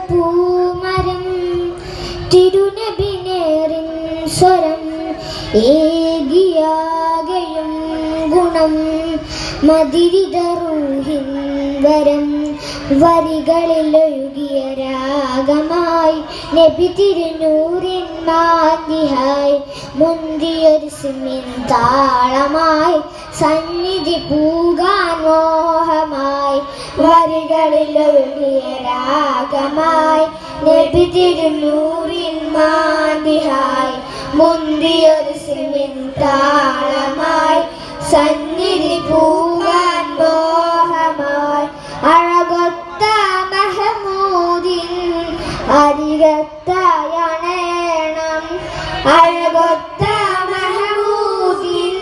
പൂമരം തിരുനബിനേറിൻ സ്വരം ഏകിയാകയും ഗുണം മദിരിതറൂഹിൻ വരം വരികളിലൊഴുകിയ രാഗമായി നബി തിരുനൂറിൻ മാതിഹായി മുന്തിയൊരു സിമിൻ താളമായി സന്നിധി പൂകാൻ മോഹമായി വരികളിലൊഴുകിയ രാഗമായി നബി തിരുനൂറിൻ മാതിഹായി മുന്തിയൊരു സിമിൻ താളമായി സന്നിധി പൂകാൻ മോഹമായി അഴകൊത്ത മഹമൂദിൻ അരികത്തായണേണം അഴകൊത്ത മഹമൂദിൻ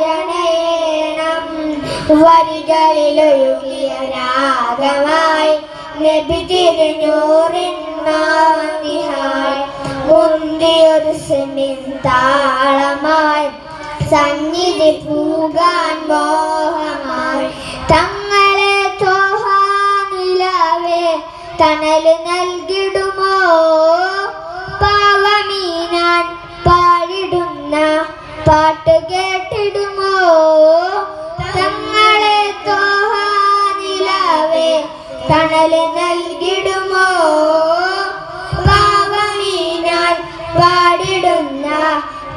അരികത്തായണേണം വരികളിലൊഴുകിയ രാഗമായി നബി തിരുനൂറിൻ മാതിഹായി മുന്തിയൊരു സിമിൻ താളമായി സന്നിധി പൂകാൻ മോഹമായി തങ്ങളെ തോഹാനിലാവേ തണല് നൽകിടുമോ പാവമീനാൻ പാടിടുന്ന പാട്ട് കേട്ടിടുമോ തങ്ങളെ തോഹാനിലാവേ തണല് നൽകിടുമോ പാവമീനാൻ പാടിടുന്ന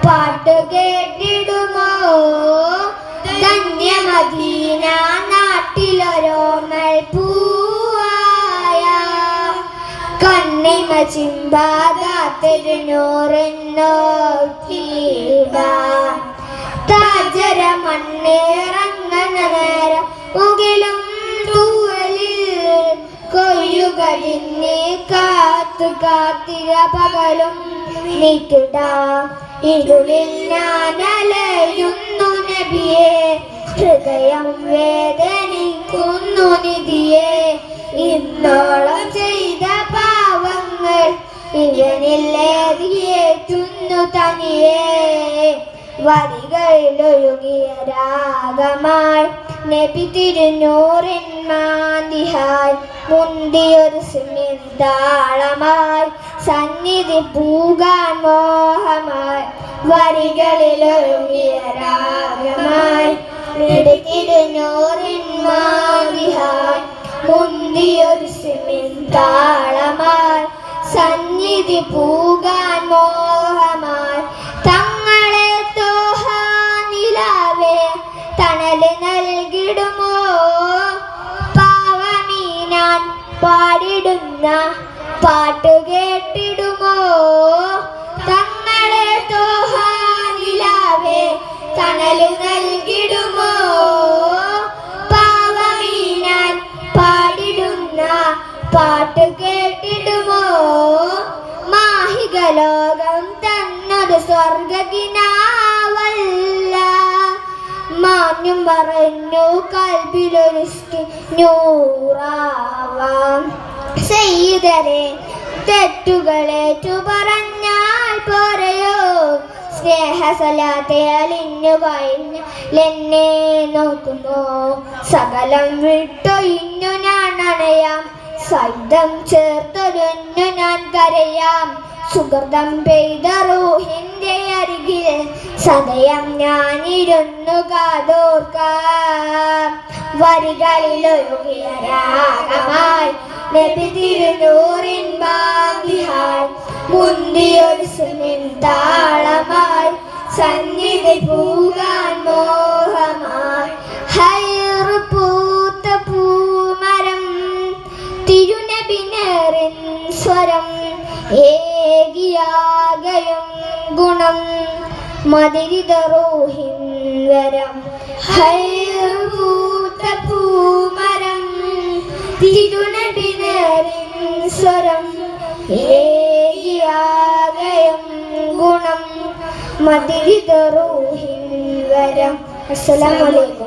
പാട്ട് കേട്ടിടുമോ ധന്യമദീന നാട്ടിലൊരോമൽ പൂവായ കണ്ണിമ ചിമ്പാതാത്തിരുന്നൂറെന്നോക്കിട താജര മണ്ണേറങ്ങണ നേരം മുകിലും തൂവലിൽ കൊയ്യുകളിന്നെ കാത്തു കാത്തിര പകലും നീക്കിടാം ഇരുളിൽ ഞാൻ അലയുന്നു നബിയെ ഹൃദയം വേദനിക്കുന്നു നിധിയെ ഇന്നോളം ചെയ്ത പാവങ്ങൾ ഇവനില്ലേതിയേറ്റുന്നു തനിയെ വരികളിലൊഴുകിയ രാഗമായി നബി തിരുനൂറിൻ മാതിഹായി മുന്തിയൊരു സിമിൻ താളമായി സന്നിധി പൂകാൻ മോഹമായി വരികളിലൊഴുകിയ രാഗമായി നബി തിരുനൂറിൻ മാതിഹായി മുന്തിയൊരു സിമിൻ താളമായി സന്നിധി പൂകാൻ മോഹമായി തങ്ങളെ തോഹാനിലാവേ തണല് നൽകിടുമോ പാവമീനാൻ പാടിടുന്ന പാട്ട് കേട്ടിടുമോ തങ്ങളെ തോഹാനിലാവേ തണല് നൽകിടുമോ പാവമീനാൻ പാടിടുന്ന പാട്ട് കേട്ടിടുമോ മാഹികലോകം തന്നൊരു സ്വർഗകിനാവല്ല മാന്യം പറഞ്ഞു കൽബിലൊരു നൂറാവാം സയ്യിദരെ തെറ്റുകളേറ്റു പറഞ്ഞാൽ പോരയോ സ്നേഹസലാത്തെ അലിഞ്ഞു കഴിഞ്ഞെന്നെ നോക്കുമോ സകലം വിട്ടൊഴിഞ്ഞു ഞാൻ അണയാം സൈതം ചേർത്തൊരുഞ്ഞു ഞാൻ കരയാം സുഹൃതം പെയ്ത റൂഹിന്റെ അരികിൽ സദയം ഞാനിരുന്നു കാതോർക്കാം വരികളിലൊഴുകിയ രാഗമായി നബി തിരുനൂറിൻ മാതിഹായി മുന്തിയൊരു സിമിൻ താളമായി സന്നിധി പൂകാൻ മോഹമായി ഹൈറ് പൂത്ത പൂമരം തിരുനബിനേറിൻ സ്വരം ഏകിയാകയും ഗുണം മദിരിതറൂഹിൻ വരം ഹൈറ് പൂത്ത പൂമരം തിരുനബിനേറിൻ സ്വരം ഏകിയാകയും ഗുണം മദിരിതറൂഹിൻ വരം. അസ്സലാമു അലൈക്കും.